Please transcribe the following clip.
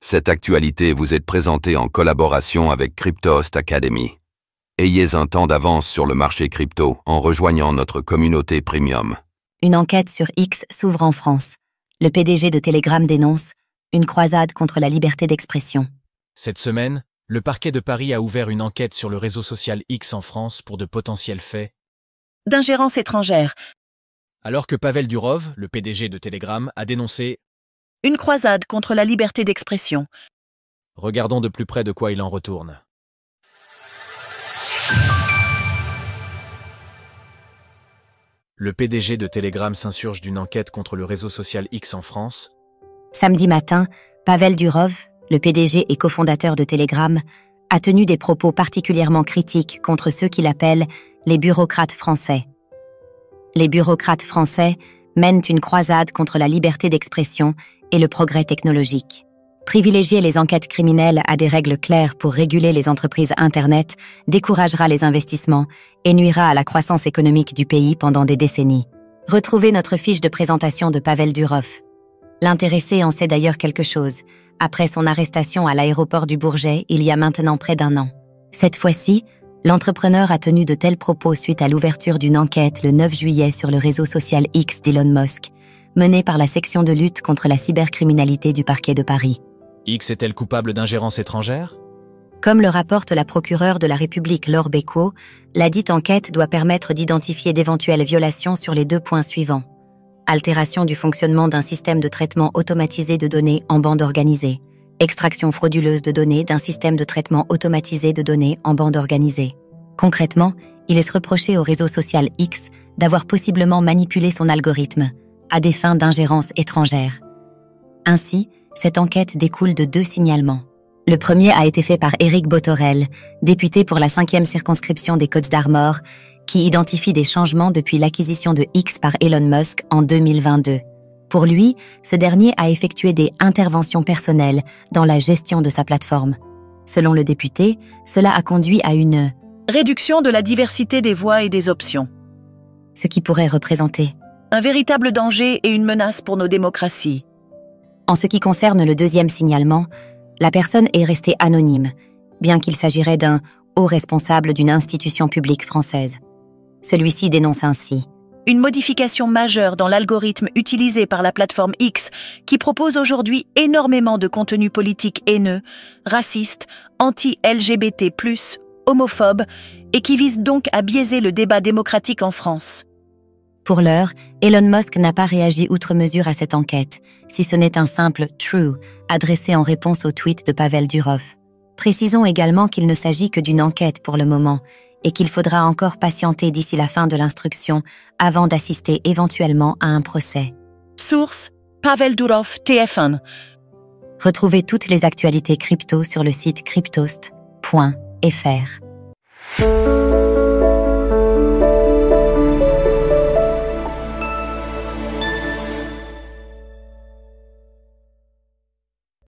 Cette actualité vous est présentée en collaboration avec Cryptost Academy. Ayez un temps d'avance sur le marché crypto en rejoignant notre communauté premium. Une enquête sur X s'ouvre en France. Le PDG de Telegram dénonce une croisade contre la liberté d'expression. Cette semaine, le parquet de Paris a ouvert une enquête sur le réseau social X en France pour de potentiels faits d'ingérence étrangère, alors que Pavel Durov, le PDG de Telegram, a dénoncé une croisade contre la liberté d'expression. Regardons de plus près de quoi il en retourne. Le PDG de Telegram s'insurge d'une enquête contre le réseau social X en France. Samedi matin, Pavel Durov, le PDG et cofondateur de Telegram, a tenu des propos particulièrement critiques contre ceux qu'il appelle les bureaucrates français. Les bureaucrates français mènent une croisade contre la liberté d'expression et le progrès technologique. Privilégier les enquêtes criminelles à des règles claires pour réguler les entreprises Internet découragera les investissements et nuira à la croissance économique du pays pendant des décennies. Retrouvez notre fiche de présentation de Pavel Durov. L'intéressé en sait d'ailleurs quelque chose, après son arrestation à l'aéroport du Bourget il y a maintenant près d'un an. Cette fois-ci, l'entrepreneur a tenu de tels propos suite à l'ouverture d'une enquête le 9 juillet sur le réseau social X d'Elon Musk, menée par la section de lutte contre la cybercriminalité du parquet de Paris. X est-elle coupable d'ingérence étrangère? Comme le rapporte la procureure de la République Laure Becquot, la dite enquête doit permettre d'identifier d'éventuelles violations sur les 2 points suivants. Altération du fonctionnement d'un système de traitement automatisé de données en bande organisée. Extraction frauduleuse de données d'un système de traitement automatisé de données en bande organisée. Concrètement, il est reproché au réseau social X d'avoir possiblement manipulé son algorithme à des fins d'ingérence étrangère. Ainsi, cette enquête découle de 2 signalements. Le premier a été fait par Éric Bothorel, député pour la 5e circonscription des Côtes-d'Armor, qui identifie des changements depuis l'acquisition de X par Elon Musk en 2022. Pour lui, ce dernier a effectué des interventions personnelles dans la gestion de sa plateforme. Selon le député, cela a conduit à une Réduction de la diversité des voix et des options. Ce qui pourrait représenter Un véritable danger et une menace pour nos démocraties. En ce qui concerne le deuxième signalement, la personne est restée anonyme, bien qu'il s'agirait d'un haut responsable d'une institution publique française. Celui-ci dénonce ainsi Une modification majeure dans l'algorithme utilisé par la plateforme X qui propose aujourd'hui énormément de contenu politique haineux, raciste, anti-LGBT+, homophobe et qui vise donc à biaiser le débat démocratique en France. Pour l'heure, Elon Musk n'a pas réagi outre mesure à cette enquête, si ce n'est un simple « true » adressé en réponse au tweet de Pavel Durov. Précisons également qu'il ne s'agit que d'une enquête pour le moment et qu'il faudra encore patienter d'ici la fin de l'instruction avant d'assister éventuellement à un procès. Source Pavel Durov, TF1. Retrouvez toutes les actualités crypto sur le site cryptost.fr.